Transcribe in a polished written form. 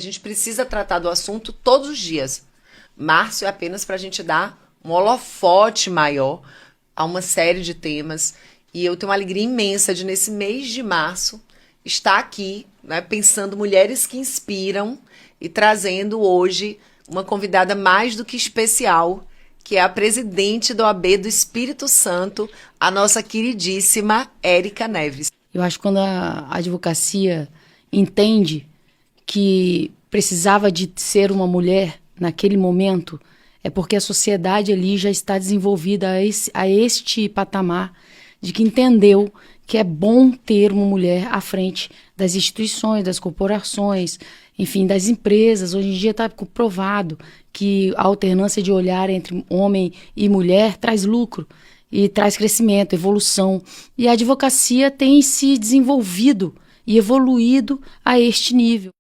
A gente precisa tratar do assunto todos os dias. Março é apenas para a gente dar um holofote maior a uma série de temas. E eu tenho uma alegria imensa de, nesse mês de março, estar aqui, né, pensando mulheres que inspiram e trazendo hoje uma convidada mais do que especial, que é a presidente da OAB do Espírito Santo, a nossa queridíssima Érica Neves. Eu acho que quando a advocacia entende que precisava de ser uma mulher naquele momento, é porque a sociedade ali já está desenvolvida a este patamar de que entendeu que é bom ter uma mulher à frente das instituições, das corporações, enfim, das empresas. Hoje em dia está comprovado que a alternância de olhar entre homem e mulher traz lucro e traz crescimento, evolução. E a advocacia tem se desenvolvido e evoluído a este nível.